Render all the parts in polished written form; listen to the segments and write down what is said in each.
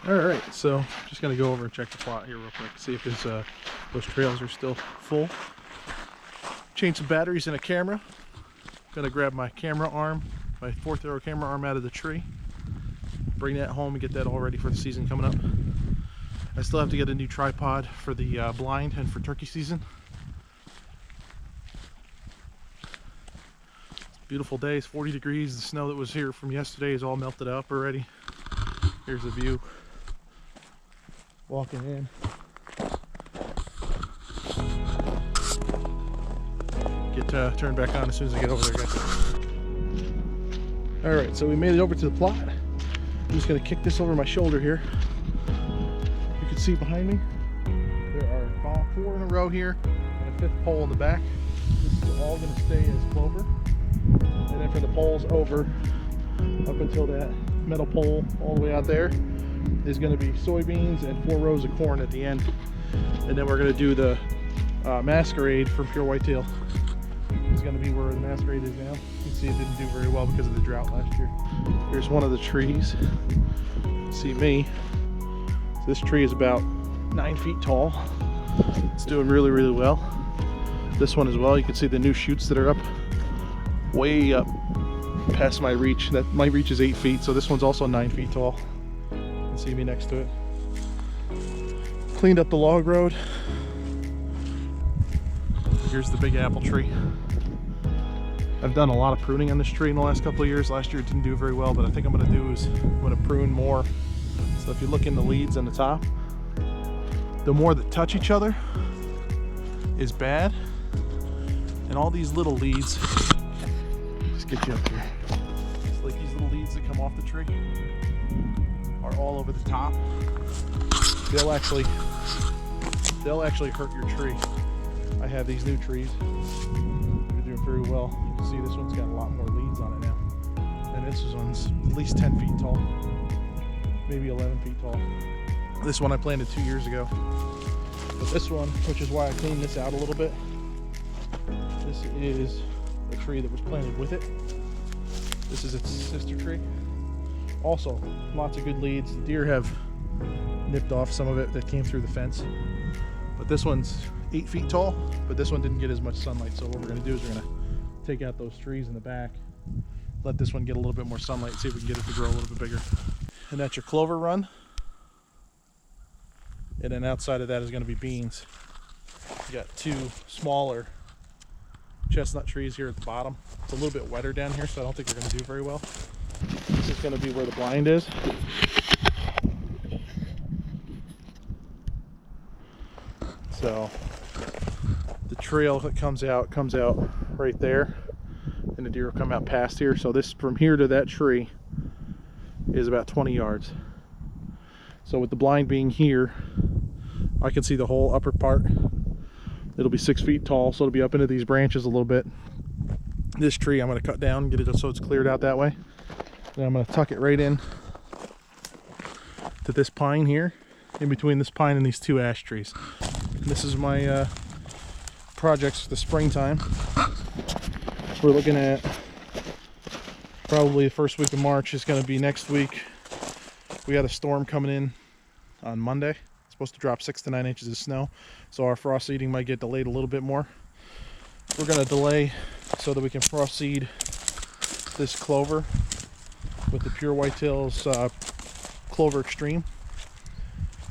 All right, so just gonna go over and check the plot here real quick, see if those trails are still full. Change some batteries in a camera. Gonna grab my camera arm, my 4th-throw camera arm out of the tree. Bring that home and get that all ready for the season coming up. I still have to get a new tripod for the blind and for turkey season. Beautiful day, it's 40 degrees. The snow that was here from yesterday is all melted up already. Here's the view. Walking in. Get turned back on as soon as I get over there, guys. Alright, so we made it over to the plot. I'm just going to kick this over my shoulder here. You can see behind me, there are 4 in a row here and a 5th pole in the back. This is all going to stay as clover. And then for the poles over, up until that metal pole all the way out there, is going to be soybeans and 4 rows of corn at the end. And then we're going to do the masquerade from pure whitetail. It's going to be where the masquerade is now. You can see it didn't do very well because of the drought last year. Here's one of the trees. See me. So this tree is about 9 feet tall. It's doing really, really well. This one as well. You can see the new shoots that are up, way up past my reach. That my reach is 8 feet, so this one's also 9 feet tall. See me next to it. Cleaned up the log road. Here's the big apple tree. I've done a lot of pruning on this tree in the last couple of years. Last year it didn't do very well, but I think I'm going to do is I'm going to prune more. So if you look in the leads on the top, the more that touch each other is bad, and all these little leads, just get you up here. It's like these little leads that come off the tree are all over the top. They'll actually hurt your tree. I have these new trees. They're doing very well. You can see this one's got a lot more leaves on it now. And this one's at least 10 feet tall, maybe 11 feet tall. This one I planted 2 years ago. But this one, which is why I cleaned this out a little bit, this is a tree that was planted with it. This is its sister tree. Also, lots of good leads. The deer have nipped off some of it that came through the fence. But this one's 8 feet tall, but this one didn't get as much sunlight. So what we're going to do is we're going to take out those trees in the back, let this one get a little bit more sunlight, see if we can get it to grow a little bit bigger. And that's your clover run. And then outside of that is going to be beans. You got 2 smaller chestnut trees here at the bottom. It's a little bit wetter down here, so I don't think they're going to do very well. This is going to be where the blind is. So the trail that comes out right there, and the deer will come out past here. So this, from here to that tree, is about 20 yards. So with the blind being here, I can see the whole upper part. It'll be 6 feet tall, so it'll be up into these branches a little bit. This tree I'm going to cut down and get it so it's cleared out that way. Then I'm going to tuck it right in to this pine here, in between this pine and these 2 ash trees. And this is my projects for the springtime. We're looking at probably the first week of March is going to be next week. We got a storm coming in on Monday. It's supposed to drop 6 to 9 inches of snow, so our frost seeding might get delayed a little bit more. We're going to delay so that we can frost seed this clover with the Pure Whitetails Clover Extreme.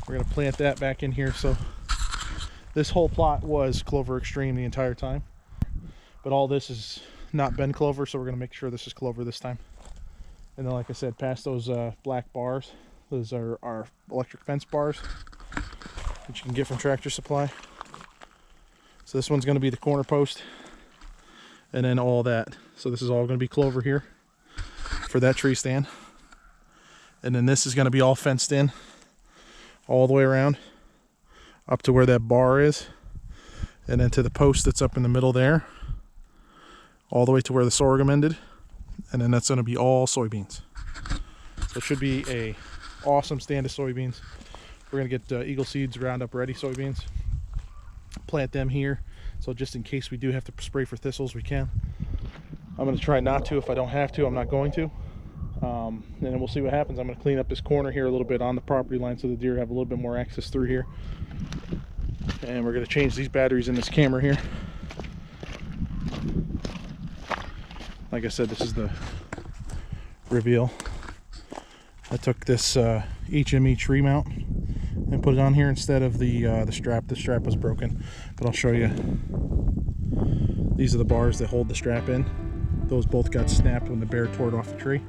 We're going to plant that back in here. So this whole plot was Clover Extreme the entire time, but all this is not been clover, so we're going to make sure this is clover this time. And then, like I said, past those black bars, those are our electric fence bars that you can get from Tractor Supply. So this one's going to be the corner post, and then all that. So this is all going to be clover here for that tree stand. And then this is going to be all fenced in all the way around up to where that bar is, and then to the post that's up in the middle there, all the way to where the sorghum ended. And then that's going to be all soybeans. So it should be a awesome stand of soybeans. We're going to get Eagle Seeds Roundup Ready soybeans, plant them here, so just in case we do have to spray for thistles, we can. I'm going to try not to. If I don't have to, I'm not going to. And then we'll see what happens. I'm going to clean up this corner here a little bit on the property line so the deer have a little bit more access through here. And we're going to change these batteries in this camera here. Like I said, this is the reveal. I took this HME tree mount and put it on here instead of the strap. The strap was broken, but I'll show you. These are the bars that hold the strap in. Those both got snapped when the bear tore it off the tree.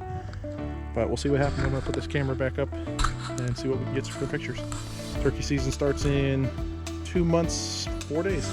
But we'll see what happens. I'm going to put this camera back up and see what we can get for pictures. Turkey season starts in 2 months, 4 days.